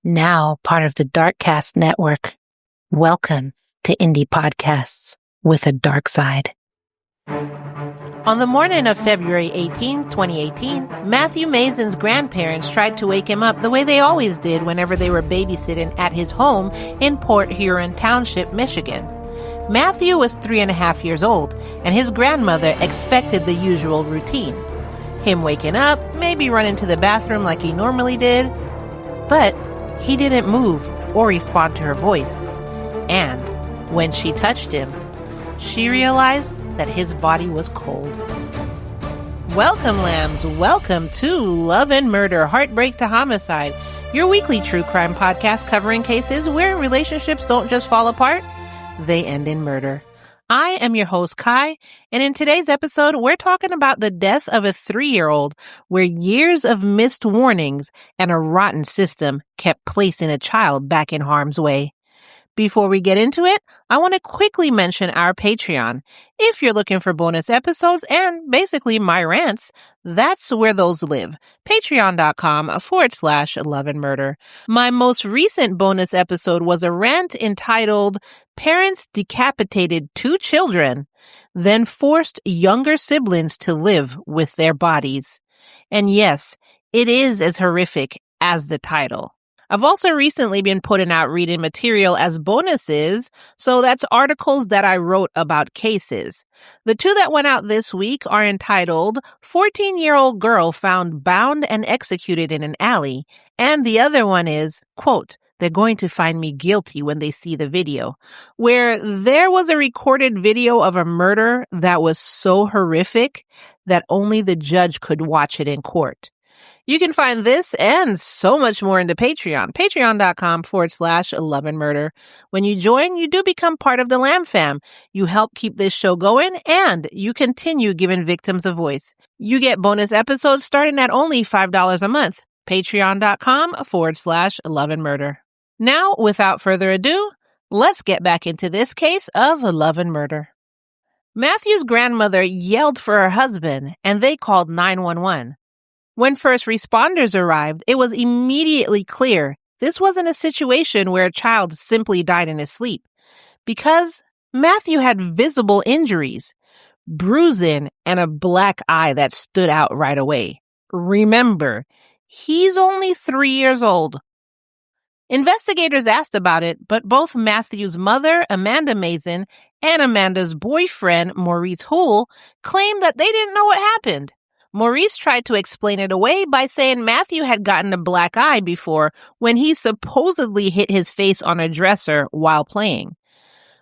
Now part of the Darkcast network. Welcome to Indie Podcasts with a dark side. On the morning of February 18, 2018, Matthew Maison's grandparents tried to wake him up the way they always did whenever they were babysitting at his home in Port Huron Township, Michigan. Matthew was 3.5 years old, and his grandmother expected the usual routine. Him waking up, maybe running to the bathroom like he normally did, but he didn't move or respond to her voice. And when she touched him, she realized that his body was cold. Welcome, lambs. Welcome to Love and Murder, Heartbreak to Homicide, your weekly true crime podcast covering cases where relationships don't just fall apart, they end in murder. I am your host, Kai, and in today's episode, we're talking about the death of a 3-year-old where years of missed warnings and a rotten system kept placing a child back in harm's way. Before we get into it, I want to quickly mention our Patreon. If you're looking for bonus episodes and basically my rants, that's where those live. Patreon.com/Love and Murder. My most recent bonus episode was a rant entitled Parents Decapitated 2 Children, then Forced Younger Siblings to Live with Their Bodies. And yes, it is as horrific as the title. I've also recently been putting out reading material as bonuses, so that's articles that I wrote about cases. The 2 that went out this week are entitled 14-Year-Old Girl Found Bound and Executed in an Alley, and the other one is, quote, They're going to find me guilty when they see the video, where there was a recorded video of a murder that was so horrific that only the judge could watch it in court. You can find this and so much more in the Patreon, patreon.com/Love and Murder. When you join, you do become part of the Lamb fam. You help keep this show going and you continue giving victims a voice. You get bonus episodes starting at only $5 a month, patreon.com/Love and Murder. Now, without further ado, let's get back into this case of love and murder. Matthew's grandmother yelled for her husband and they called 911. When first responders arrived, it was immediately clear this wasn't a situation where a child simply died in his sleep, because Matthew had visible injuries, bruising, and a black eye that stood out right away. Remember, he's only 3 years old. Investigators asked about it, but both Matthew's mother, Amanda Maison, and Amanda's boyfriend, Maurice Houle, claimed that they didn't know what happened. Maurice tried to explain it away by saying Matthew had gotten a black eye before when he supposedly hit his face on a dresser while playing.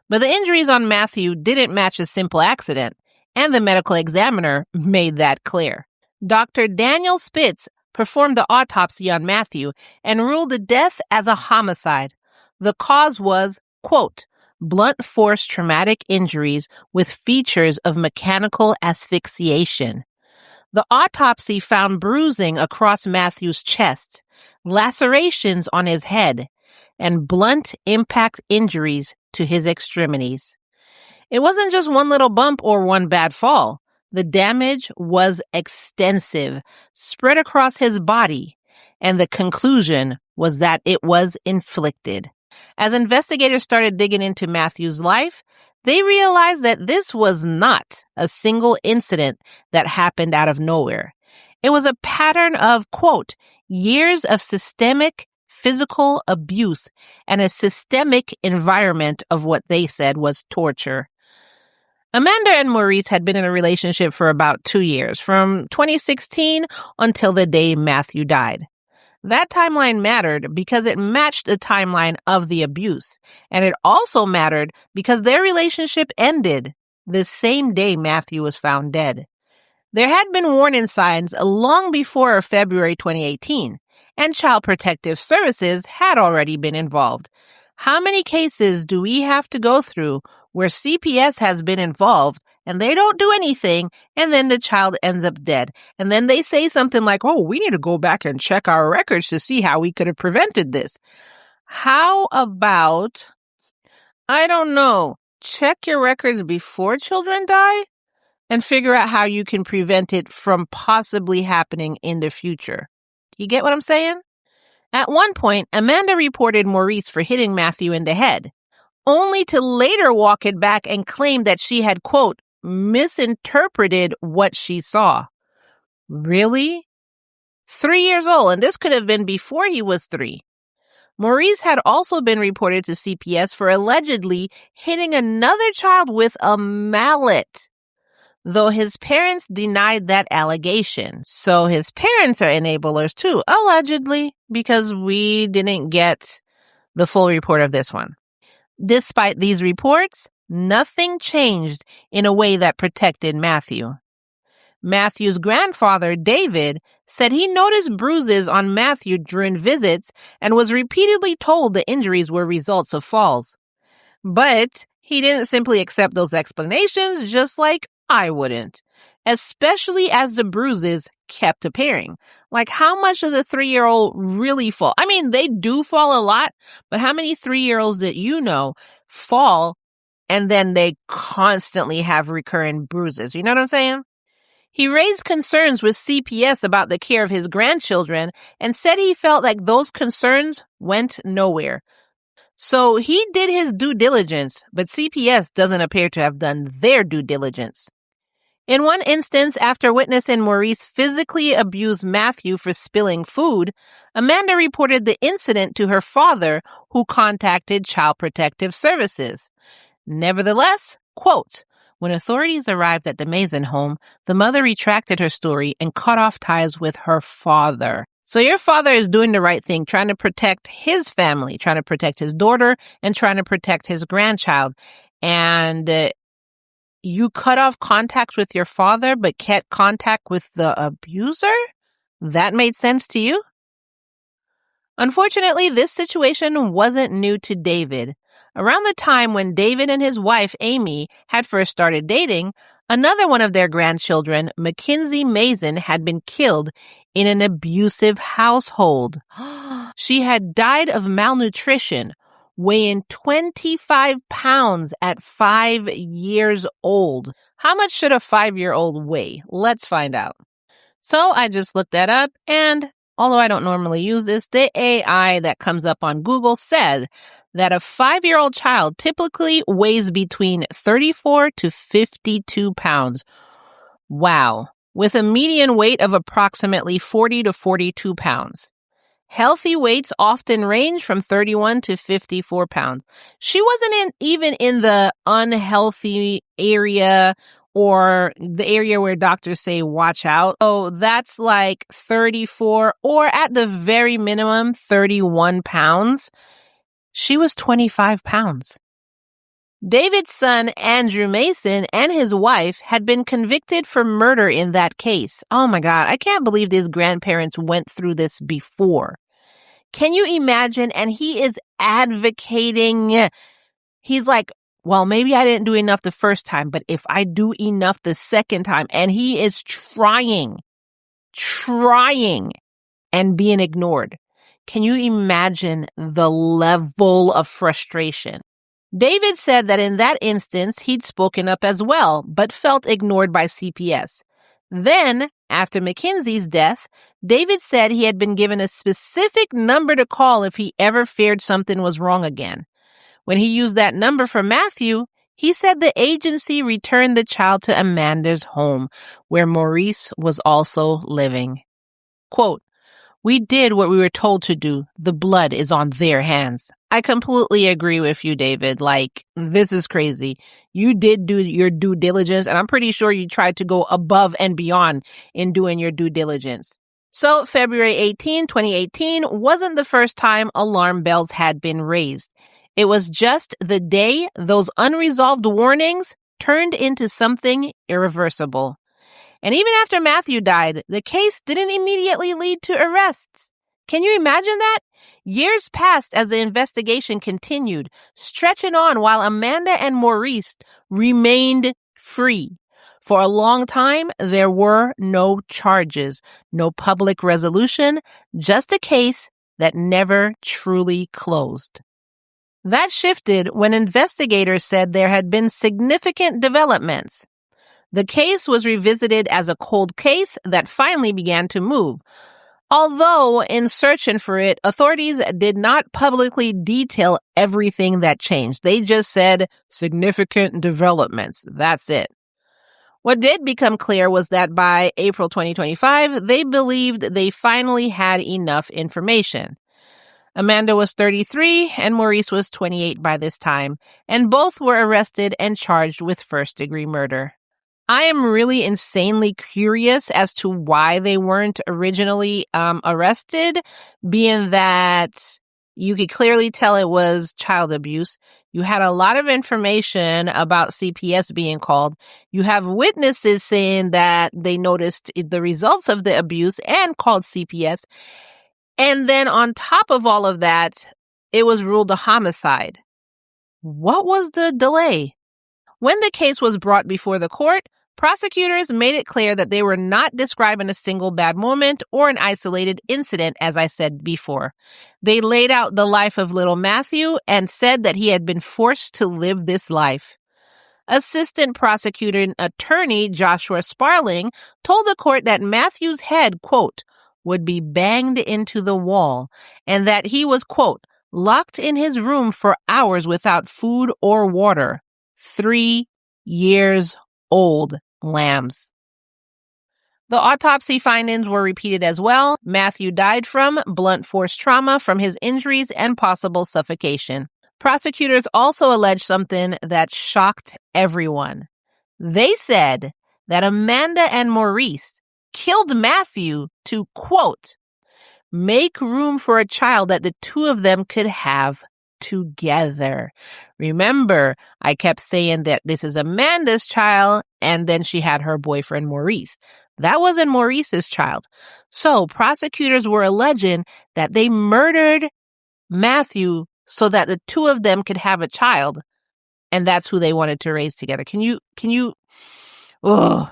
But the injuries on Matthew didn't match a simple accident, and the medical examiner made that clear. Dr. Daniel Schmitz performed the autopsy on Matthew and ruled the death as a homicide. The cause was, quote, blunt force traumatic injuries with features of mechanical asphyxiation. The autopsy found bruising across Matthew's chest, lacerations on his head, and blunt impact injuries to his extremities. It wasn't just one little bump or one bad fall. The damage was extensive, spread across his body, and the conclusion was that it was inflicted. As investigators started digging into Matthew's life, they realized that this was not a single incident that happened out of nowhere. It was a pattern of, quote, years of systemic physical abuse and a systemic environment of what they said was torture. Amanda and Maurice had been in a relationship for about 2 years, from 2016 until the day Matthew died. That timeline mattered because it matched the timeline of the abuse, and it also mattered because their relationship ended the same day Matthew was found dead. There had been warning signs long before February 2018, and Child Protective Services had already been involved. How many cases do we have to go through where CPS has been involved and they don't do anything, and then the child ends up dead? And then they say something like, oh, we need to go back and check our records to see how we could have prevented this. How about, I don't know, check your records before children die and figure out how you can prevent it from possibly happening in the future. You get what I'm saying? At one point, Amanda reported Maurice for hitting Matthew in the head, only to later walk it back and claim that she had, quote, misinterpreted what she saw. Really? 3 years old, and this could have been before he was 3. Maurice had also been reported to CPS for allegedly hitting another child with a mallet, though his parents denied that allegation. So his parents are enablers too, allegedly, because we didn't get the full report of this one. Despite these reports, nothing changed in a way that protected Matthew. Matthew's grandfather, David, said he noticed bruises on Matthew during visits and was repeatedly told the injuries were results of falls. But he didn't simply accept those explanations, just like I wouldn't, especially as the bruises kept appearing. Like, how much does a 3-year-old really fall? I mean, they do fall a lot, but how many 3-year-olds that you know fall and then they constantly have recurring bruises? You know what I'm saying? He raised concerns with CPS about the care of his grandchildren and said he felt like those concerns went nowhere. So he did his due diligence, but CPS doesn't appear to have done their due diligence. In one instance, after witnessing Maurice physically abuse Matthew for spilling food, Amanda reported the incident to her father, who contacted Child Protective Services. Nevertheless, quote, when authorities arrived at the Maison home, the mother retracted her story and cut off ties with her father. So your father is doing the right thing, trying to protect his family, trying to protect his daughter, and trying to protect his grandchild. And you cut off contact with your father, but kept contact with the abuser? That made sense to you? Unfortunately, this situation wasn't new to David. Around the time when David and his wife, Amy, had first started dating, another one of their grandchildren, Amanda Maison, had been killed in an abusive household. She had died of malnutrition, weighing 25 pounds at 5 years old. How much should a 5-year-old weigh? Let's find out. So I just looked that up, and although I don't normally use this, the AI that comes up on Google said that a 5-year-old child typically weighs between 34 to 52 pounds. Wow. With a median weight of approximately 40 to 42 pounds. Healthy weights often range from 31 to 54 pounds. She wasn't even in the unhealthy area or the area where doctors say watch out. Oh, that's like 34 or at the very minimum 31 pounds. She was 25 pounds. David's son, Andrew Maison, and his wife had been convicted for murder in that case. Oh my God, I can't believe these grandparents went through this before. Can you imagine? And he is advocating. He's like, well, maybe I didn't do enough the first time, but if I do enough the second time, and he is trying and being ignored. Can you imagine the level of frustration? David said that in that instance, he'd spoken up as well, but felt ignored by CPS. Then, after Mackenzie's death, David said he had been given a specific number to call if he ever feared something was wrong again. When he used that number for Matthew, he said the agency returned the child to Amanda's home, where Maurice was also living. Quote, we did what we were told to do. The blood is on their hands. I completely agree with you, David. Like, this is crazy. You did do your due diligence, and I'm pretty sure you tried to go above and beyond in doing your due diligence. So, February 18, 2018 wasn't the first time alarm bells had been raised. It was just the day those unresolved warnings turned into something irreversible. And even after Matthew died, the case didn't immediately lead to arrests. Can you imagine that? Years passed as the investigation continued, stretching on while Amanda and Maurice remained free. For a long time, there were no charges, no public resolution, just a case that never truly closed. That shifted when investigators said there had been significant developments. The case was revisited as a cold case that finally began to move. Although, in searching for it, authorities did not publicly detail everything that changed. They just said significant developments. That's it. What did become clear was that by April 2025, they believed they finally had enough information. Amanda was 33 and Maurice was 28 by this time, and both were arrested and charged with first-degree murder. I am really insanely curious as to why they weren't originally arrested, being that you could clearly tell it was child abuse. You had a lot of information about CPS being called. You have witnesses saying that they noticed the results of the abuse and called CPS. And then on top of all of that, it was ruled a homicide. What was the delay? When the case was brought before the court, prosecutors made it clear that they were not describing a single bad moment or an isolated incident, as I said before. They laid out the life of little Matthew and said that he had been forced to live this life. Assistant prosecutor and attorney Joshua Sparling told the court that Matthew's head, quote, would be banged into the wall and that he was, quote, locked in his room for hours without food or water. 3 years old, lambs. The autopsy findings were repeated as well. Matthew died from blunt force trauma from his injuries and possible suffocation. Prosecutors also alleged something that shocked everyone. They said that Amanda and Maurice killed Matthew to, quote, make room for a child that the two of them could have together. Remember, I kept saying that this is Amanda's child, and then she had her boyfriend, Maurice. That wasn't Maurice's child. So prosecutors were alleging that they murdered Matthew so that the two of them could have a child, and that's who they wanted to raise together. Can you, ugh.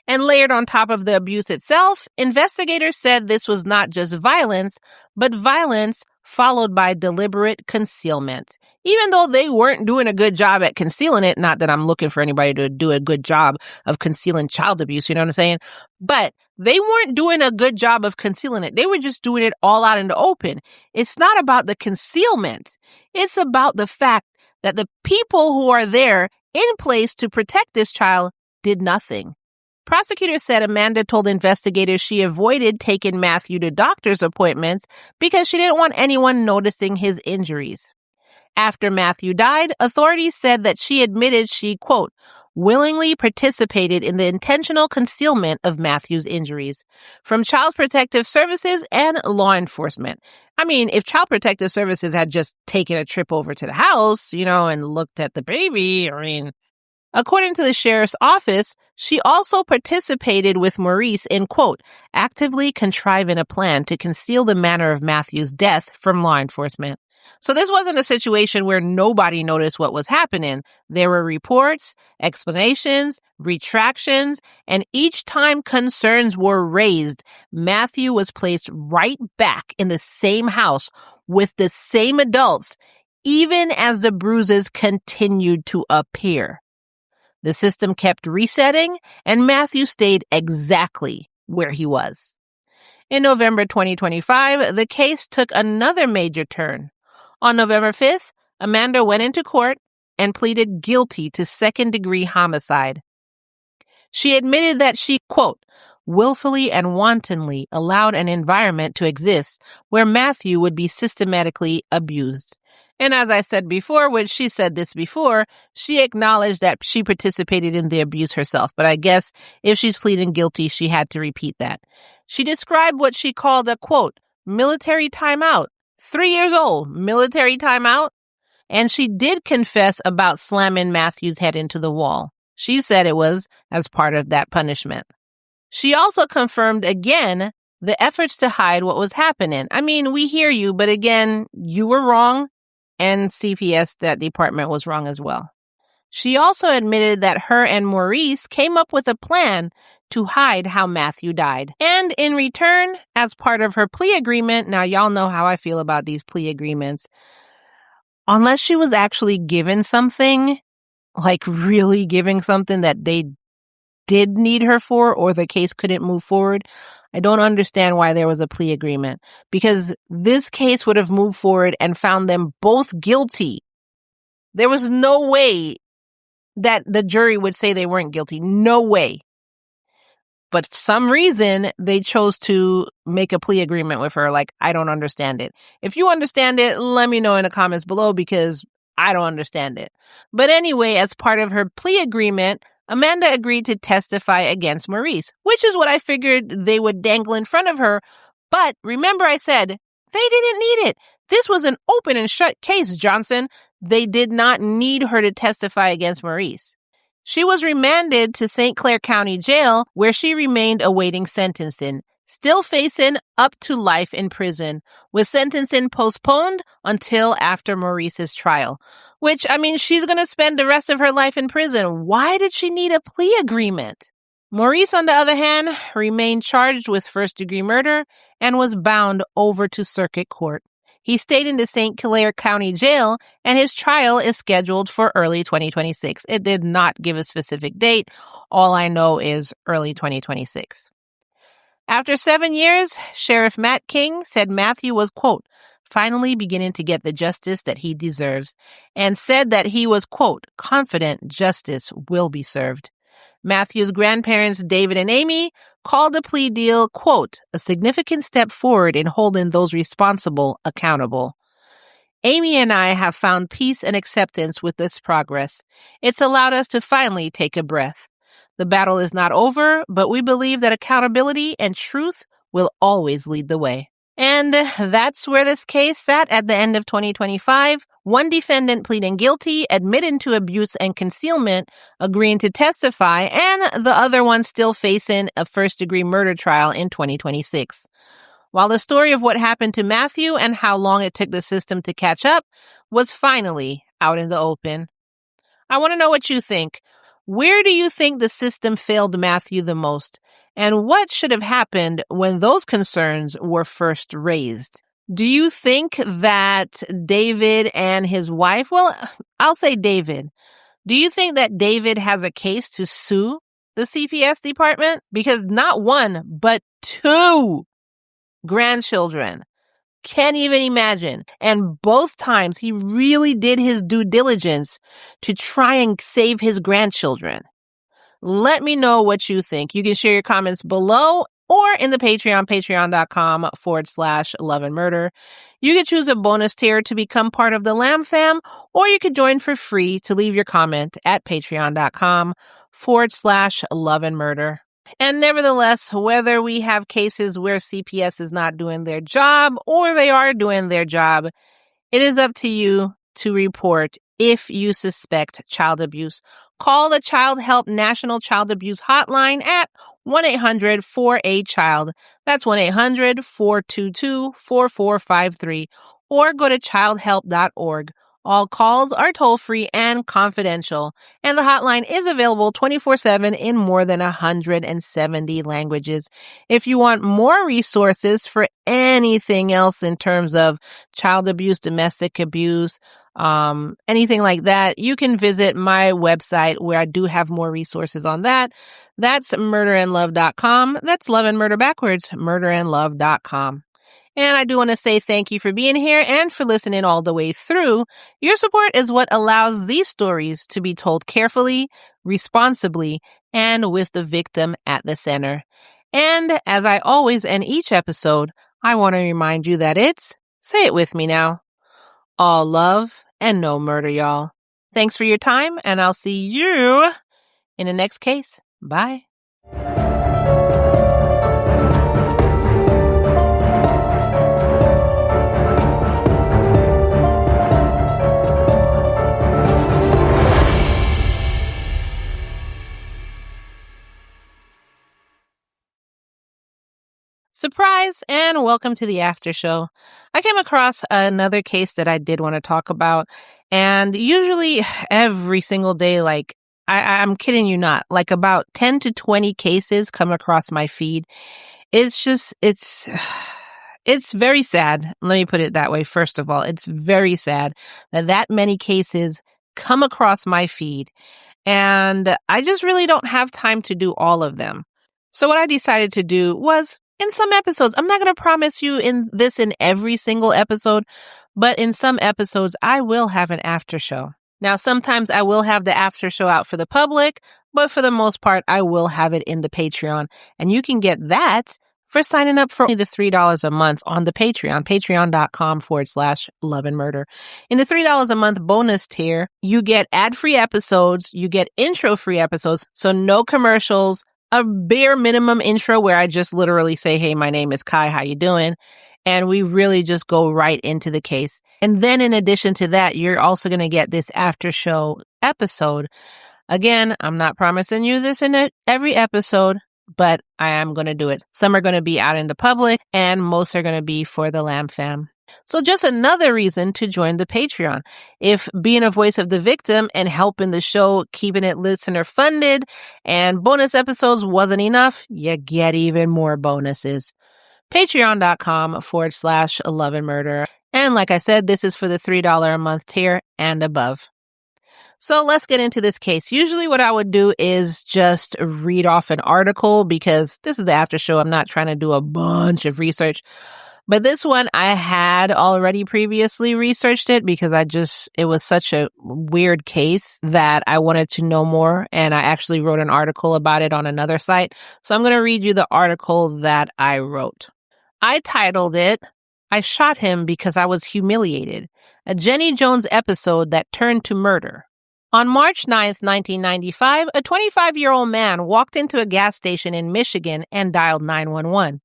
And layered on top of the abuse itself, investigators said this was not just violence, but violence followed by deliberate concealment. Even though they weren't doing a good job at concealing it, not that I'm looking for anybody to do a good job of concealing child abuse, you know what I'm saying? But they weren't doing a good job of concealing it. They were just doing it all out in the open. It's not about the concealment. It's about the fact that the people who are there in place to protect this child did nothing. Prosecutors said Amanda told investigators she avoided taking Matthew to doctor's appointments because she didn't want anyone noticing his injuries. After Matthew died, authorities said that she admitted she, quote, willingly participated in the intentional concealment of Matthew's injuries from Child Protective Services and law enforcement. I mean, if Child Protective Services had just taken a trip over to the house, and looked at the baby, according to the sheriff's office, she also participated with Maurice in, quote, actively contriving a plan to conceal the manner of Matthew's death from law enforcement. So this wasn't a situation where nobody noticed what was happening. There were reports, explanations, retractions, and each time concerns were raised, Matthew was placed right back in the same house with the same adults, even as the bruises continued to appear. The system kept resetting, and Matthew stayed exactly where he was. In November 2025, the case took another major turn. On November 5th, Amanda went into court and pleaded guilty to second-degree homicide. She admitted that she, quote, willfully and wantonly allowed an environment to exist where Matthew would be systematically abused. And as I said before, when she said this before, she acknowledged that she participated in the abuse herself. But I guess if she's pleading guilty, she had to repeat that. She described what she called a, quote, military timeout. 3 years old, military timeout. And she did confess about slamming Matthew's head into the wall. She said it was as part of that punishment. She also confirmed again the efforts to hide what was happening. I mean, we hear you, but again, you were wrong. And CPS, that department, was wrong as well. She also admitted that her and Maurice came up with a plan to hide how Matthew died. And in return, as part of her plea agreement, now y'all know how I feel about these plea agreements, unless she was actually given something, like really giving something that they did need her for, or the case couldn't move forward, I don't understand why there was a plea agreement, because this case would have moved forward and found them both guilty. There was no way that the jury would say they weren't guilty. No way. But for some reason, they chose to make a plea agreement with her. Like, I don't understand it. If you understand it, let me know in the comments below, because I don't understand it. But anyway, as part of her plea agreement, Amanda agreed to testify against Maurice, which is what I figured they would dangle in front of her. But remember I said, they didn't need it. This was an open and shut case, Johnson. They did not need her to testify against Maurice. She was remanded to St. Clair County Jail, where she remained awaiting sentencing, still facing up to life in prison, with sentencing postponed until after Maurice's trial. Which, I mean, she's going to spend the rest of her life in prison. Why did she need a plea agreement? Maurice, on the other hand, remained charged with first-degree murder and was bound over to circuit court. He stayed in the St. Clair County Jail, and his trial is scheduled for early 2026. It did not give a specific date. All I know is early 2026. After 7 years, Sheriff Matt King said Matthew was, quote, finally beginning to get the justice that he deserves, and said that he was, quote, confident justice will be served. Matthew's grandparents, David and Amy, called the plea deal, quote, a significant step forward in holding those responsible accountable. Amy and I have found peace and acceptance with this progress. It's allowed us to finally take a breath. The battle is not over, but we believe that accountability and truth will always lead the way. And that's where this case sat at the end of 2025. One defendant pleading guilty, admitting to abuse and concealment, agreeing to testify, and the other one still facing a first-degree murder trial in 2026. While the story of what happened to Matthew and how long it took the system to catch up was finally out in the open. I want to know what you think. Where do you think the system failed Matthew the most? And what should have happened when those concerns were first raised? Do you think that David and his wife, well, I'll say David. Do you think that David has a case to sue the CPS department? Because not one, but 2 grandchildren. Can't even imagine. And both times he really did his due diligence to try and save his grandchildren. Let me know what you think. You can share your comments below or in the Patreon, patreon.com/love and murder. You can choose a bonus tier to become part of the Lamb Fam, or you could join for free to leave your comment at patreon.com/love and murder. And nevertheless, whether we have cases where CPS is not doing their job or they are doing their job, it is up to you to report if you suspect child abuse. Call the Child Help National Child Abuse Hotline at 1-800-4A-CHILD. That's 1-800-422-4453. Or go to childhelp.org. All calls are toll-free and confidential, and the hotline is available 24/7 in more than 170 languages. If you want more resources for anything else in terms of child abuse, domestic abuse, anything like that, you can visit my website where I do have more resources on that. That's murderandlove.com. That's love and murder backwards, murderandlove.com. And I do want to say thank you for being here and for listening all the way through. Your support is what allows these stories to be told carefully, responsibly, and with the victim at the center. And as I always end each episode, I want to remind you that it's, say it with me now, all love and no murder, y'all. Thanks for your time, and I'll see you in the next case. Bye. Surprise and welcome to the after show. I came across another case that I did want to talk about, and usually every single day, like I'm kidding you not, like about 10 to 20 cases come across my feed. It's very sad. Let me put it that way. First of all, it's very sad that many cases come across my feed, and I just really don't have time to do all of them. So what I decided to do was in some episodes. I'm not going to promise you in every single episode, but in some episodes, I will have an after show. Now, sometimes I will have the after show out for the public, but for the most part, I will have it in the Patreon. And you can get that for signing up for only the $3 a month on the Patreon, patreon.com/loveandmurder. In the $3 a month bonus tier, you get ad-free episodes, you get intro-free episodes, so no commercials, a bare minimum intro where I just literally say, hey, my name is Kai, how you doing? And we really just go right into the case. And then in addition to that, you're also going to get this after show episode. Again, I'm not promising you this in every episode, but I am going to do it. Some are going to be out in the public and most are going to be for the Lamb Fam. So just another reason to join the Patreon. If being a voice of the victim and helping the show, keeping it listener funded and bonus episodes wasn't enough, you get even more bonuses. Patreon.com/loveandmurder. And like I said, this is for the $3 a month tier and above. So let's get into this case. Usually what I would do is just read off an article because this is the after show. I'm not trying to do a bunch of research. But this one, I had already previously researched it because it was such a weird case that I wanted to know more. And I actually wrote an article about it on another site. So I'm going to read you the article that I wrote. I titled it, I Shot Him Because I Was Humiliated, a Jenny Jones episode that turned to murder. On March 9th, 1995, a 25-year-old man walked into a gas station in Michigan and dialed 911.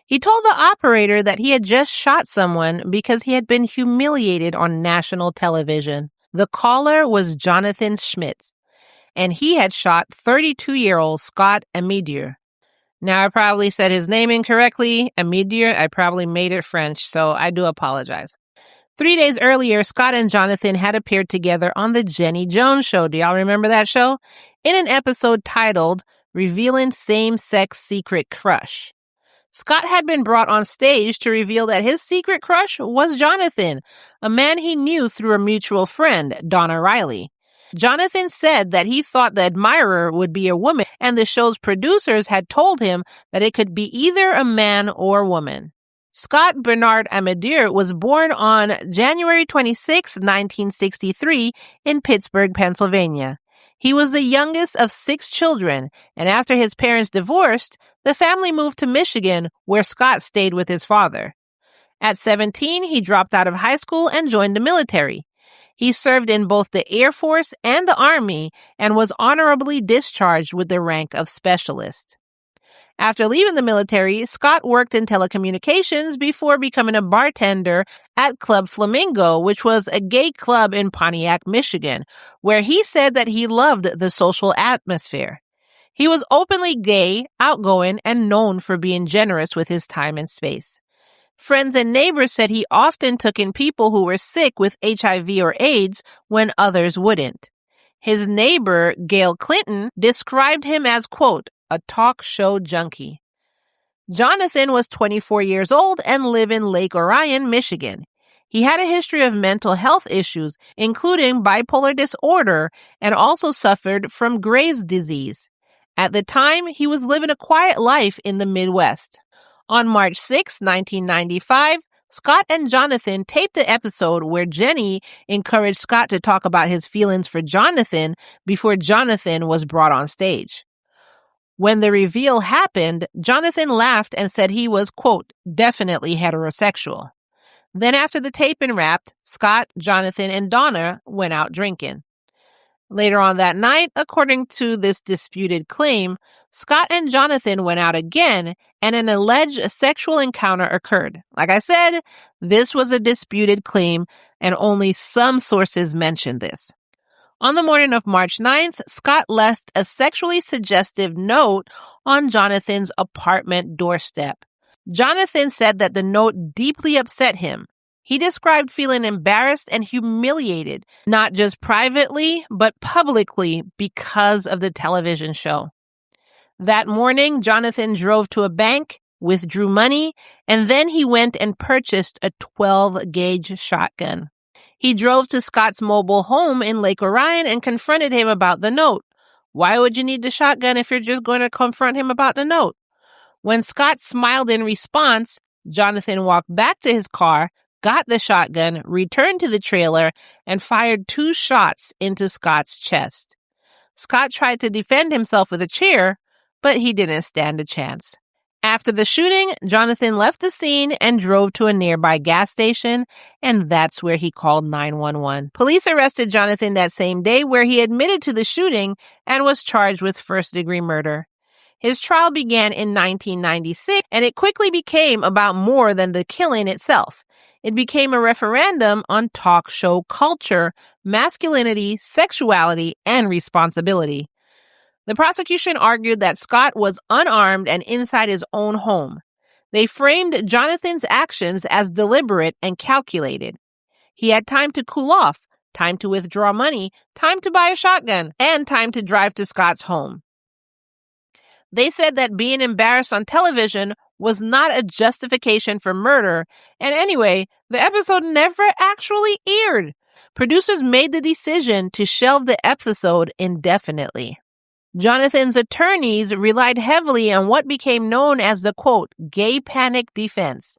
He told the operator that he had just shot someone because he had been humiliated on national television. The caller was Jonathan Schmitz, and he had shot 32-year-old Scott Amidier. Now, I probably said his name incorrectly, Amidier. I probably made it French, so I do apologize. 3 days earlier, Scott and Jonathan had appeared together on the Jenny Jones Show. Do y'all remember that show? In an episode titled, Revealing Same-Sex Secret Crush. Scott had been brought on stage to reveal that his secret crush was Jonathan, a man he knew through a mutual friend, Donna Riley. Jonathan said that he thought the admirer would be a woman, and the show's producers had told him that it could be either a man or woman. Scott Bernard Amidier was born on January 26, 1963, in Pittsburgh, Pennsylvania. He was the youngest of 6 children, and after his parents divorced, the family moved to Michigan, where Scott stayed with his father. At 17, he dropped out of high school and joined the military. He served in both the Air Force and the Army and was honorably discharged with the rank of specialist. After leaving the military, Scott worked in telecommunications before becoming a bartender at Club Flamingo, which was a gay club in Pontiac, Michigan, where he said that he loved the social atmosphere. He was openly gay, outgoing, and known for being generous with his time and space. Friends and neighbors said he often took in people who were sick with HIV or AIDS when others wouldn't. His neighbor, Gail Clinton, described him as, quote, a talk show junkie. Jonathan was 24 years old and lived in Lake Orion, Michigan. He had a history of mental health issues, including bipolar disorder, and also suffered from Graves' disease. At the time, he was living a quiet life in the Midwest. On March 6, 1995, Scott and Jonathan taped the episode where Jenny encouraged Scott to talk about his feelings for Jonathan before Jonathan was brought on stage. When the reveal happened, Jonathan laughed and said he was, quote, definitely heterosexual. Then after the taping wrapped, Scott, Jonathan, and Donna went out drinking. Later on that night, according to this disputed claim, Scott and Jonathan went out again and an alleged sexual encounter occurred. Like I said, this was a disputed claim and only some sources mentioned this. On the morning of March 9th, Scott left a sexually suggestive note on Jonathan's apartment doorstep. Jonathan said that the note deeply upset him. He described feeling embarrassed and humiliated, not just privately, but publicly because of the television show. That morning, Jonathan drove to a bank, withdrew money, and then he went and purchased a 12-gauge shotgun. He drove to Scott's mobile home in Lake Orion and confronted him about the note. Why would you need the shotgun if you're just going to confront him about the note? When Scott smiled in response, Jonathan walked back to his car, got the shotgun, returned to the trailer, and fired 2 shots into Scott's chest. Scott tried to defend himself with a chair, but he didn't stand a chance. After the shooting, Jonathan left the scene and drove to a nearby gas station, and that's where he called 911. Police arrested Jonathan that same day, where he admitted to the shooting and was charged with first-degree murder. His trial began in 1996, and it quickly became about more than the killing itself. It became a referendum on talk show culture, masculinity, sexuality, and responsibility. The prosecution argued that Scott was unarmed and inside his own home. They framed Jonathan's actions as deliberate and calculated. He had time to cool off, time to withdraw money, time to buy a shotgun, and time to drive to Scott's home. They said that being embarrassed on television was not a justification for murder, and anyway, the episode never actually aired. Producers made the decision to shelve the episode indefinitely. Jonathan's attorneys relied heavily on what became known as the, quote, gay panic defense.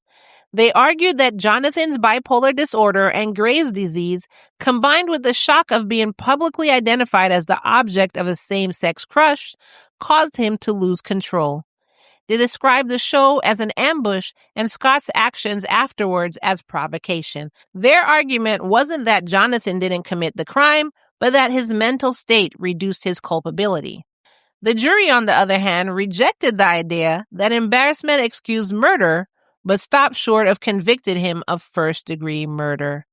They argued that Jonathan's bipolar disorder and Graves' disease, combined with the shock of being publicly identified as the object of a same-sex crush, caused him to lose control. They described the show as an ambush and Scott's actions afterwards as provocation. Their argument wasn't that Jonathan didn't commit the crime, but that his mental state reduced his culpability. The jury, on the other hand, rejected the idea that embarrassment excused murder, but stopped short of convicting him of first-degree murder.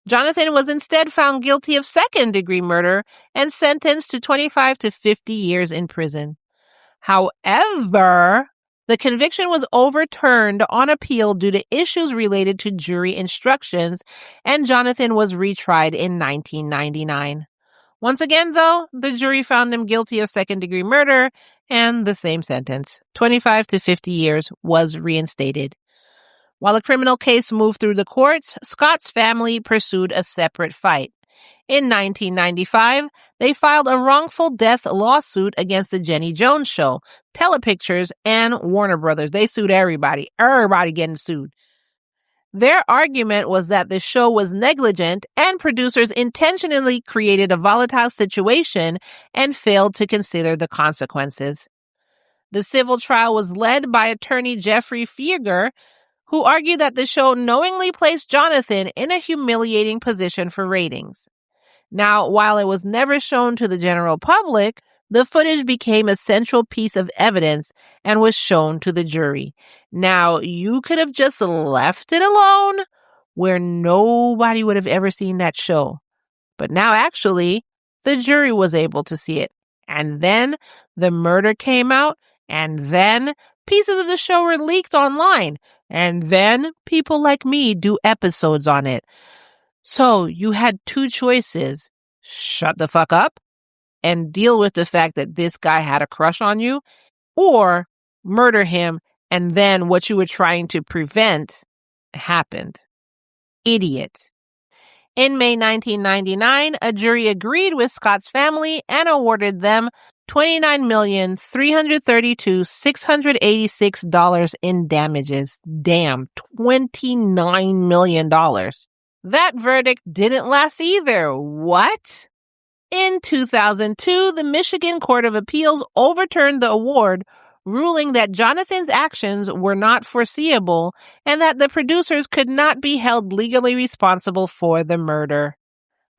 Jonathan was instead found guilty of second-degree murder and sentenced to 25 to 50 years in prison. However, the conviction was overturned on appeal due to issues related to jury instructions, and Jonathan was retried in 1999. Once again, though, the jury found him guilty of second-degree murder, and the same sentence, 25 to 50 years, was reinstated. While the criminal case moved through the courts, Scott's family pursued a separate fight. In 1995, they filed a wrongful death lawsuit against the Jenny Jones Show, Telepictures, and Warner Brothers. They sued everybody. Everybody getting sued. Their argument was that the show was negligent and producers intentionally created a volatile situation and failed to consider the consequences. The civil trial was led by attorney Jeffrey Fieger, who argued that the show knowingly placed Jonathan in a humiliating position for ratings. Now, while it was never shown to the general public, the footage became a central piece of evidence and was shown to the jury. Now, you could have just left it alone where nobody would have ever seen that show. But now, actually, the jury was able to see it. And then the murder came out, and then pieces of the show were leaked online, and then people like me do episodes on it. So you had 2 choices. Shut the fuck up and deal with the fact that this guy had a crush on you, or murder him, and then what you were trying to prevent happened. Idiot. In May 1999, a jury agreed with Scott's family and awarded them $29,332,686 in damages. Damn, $29 million. That verdict didn't last either. What? In 2002, the Michigan Court of Appeals overturned the award, ruling that Jonathan's actions were not foreseeable and that the producers could not be held legally responsible for the murder.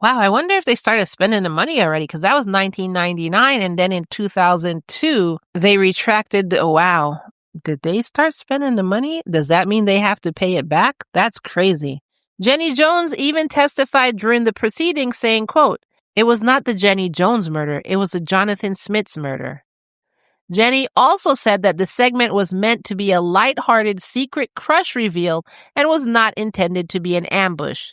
Wow, I wonder if they started spending the money already, because that was 1999, and then in 2002, they retracted the... Wow, did they start spending the money? Does that mean they have to pay it back? That's crazy. Jenny Jones even testified during the proceedings saying, quote, "It was not the Jenny Jones murder, it was the Jonathan Schmitz murder." Jenny also said that the segment was meant to be a lighthearted secret crush reveal and was not intended to be an ambush.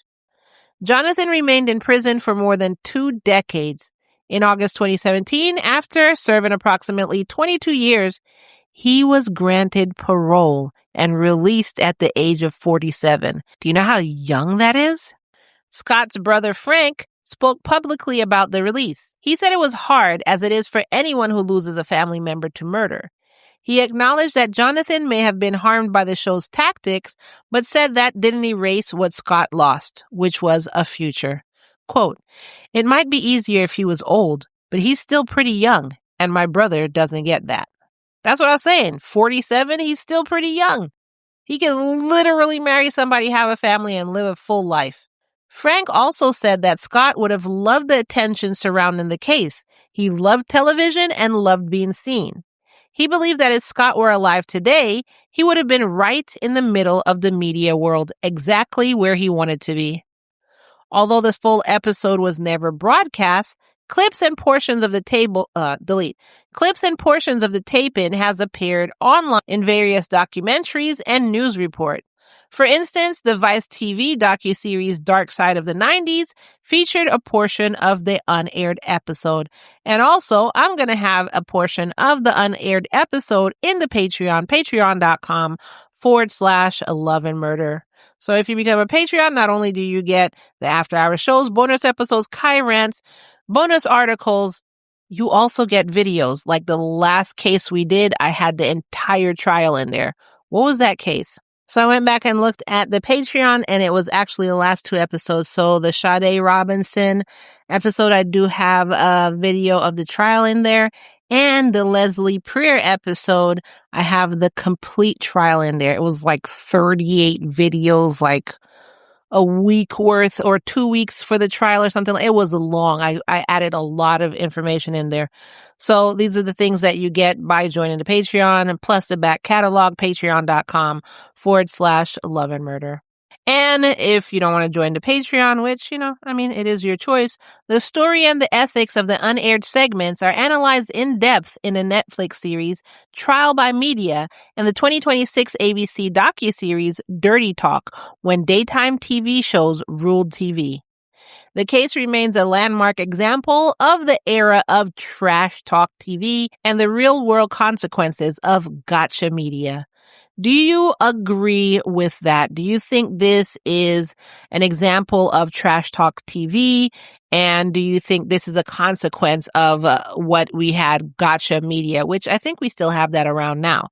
Jonathan remained in prison for more than 2 decades. In August 2017, after serving approximately 22 years, he was granted parole and released at the age of 47. Do you know how young that is? Scott's brother Frank spoke publicly about the release. He said it was hard, as it is for anyone who loses a family member to murder. He acknowledged that Jonathan may have been harmed by the show's tactics, but said that didn't erase what Scott lost, which was a future. Quote, "It might be easier if he was old, but he's still pretty young, and my brother doesn't get that." That's what I was saying. 47, he's still pretty young. He can literally marry somebody, have a family, and live a full life. Frank also said that Scott would have loved the attention surrounding the case. He loved television and loved being seen. He believed that if Scott were alive today, he would have been right in the middle of the media world, exactly where he wanted to be. Although the full episode was never broadcast, clips and portions of the tape-in has appeared online in various documentaries and news report. For instance, the Vice TV docuseries Dark Side of the 90s featured a portion of the unaired episode. And also, I'm going to have a portion of the unaired episode in the Patreon, patreon.com/Love and Murder. So if you become a Patreon, not only do you get the after hour shows, bonus episodes, Kai rants, bonus articles, you also get videos. Like the last case we did, I had the entire trial in there. What was that case? So I went back and looked at the Patreon, and it was actually the last 2 episodes. So the Sade Robinson episode, I do have a video of the trial in there. And the Leslie Prier episode, I have the complete trial in there. It was like 38 videos, like a week worth or 2 weeks for the trial or something. It was long. I added a lot of information in there. So these are the things that you get by joining the Patreon, and plus the back catalog, patreon.com/Love and Murder. And if you don't want to join the Patreon, which, it is your choice, the story and the ethics of the unaired segments are analyzed in depth in the Netflix series Trial by Media and the 2026 ABC docuseries Dirty Talk, When Daytime TV Shows Ruled TV. The case remains a landmark example of the era of trash talk TV and the real-world consequences of gotcha media. Do you agree with that? Do you think this is an example of trash talk TV? And do you think this is a consequence of what we had, gotcha media, which I think we still have that around now?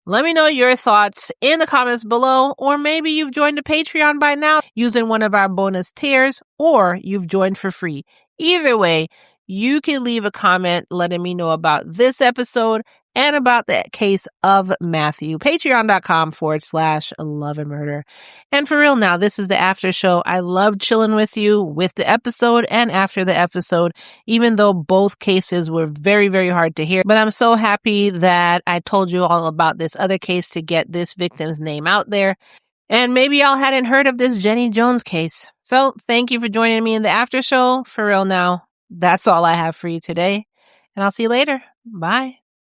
Let me know your thoughts in the comments below, or maybe you've joined the Patreon by now using one of our bonus tiers, or you've joined for free. Either way, you can leave a comment letting me know about this episode and about the case of Matthew. Patreon.com/Love and Murder. And for real now, this is the after show. I love chilling with you with the episode and after the episode, even though both cases were very, very hard to hear. But I'm so happy that I told you all about this other case to get this victim's name out there. And maybe y'all hadn't heard of this Jenny Jones case. So thank you for joining me in the after show. For real now, that's all I have for you today. And I'll see you later. Bye.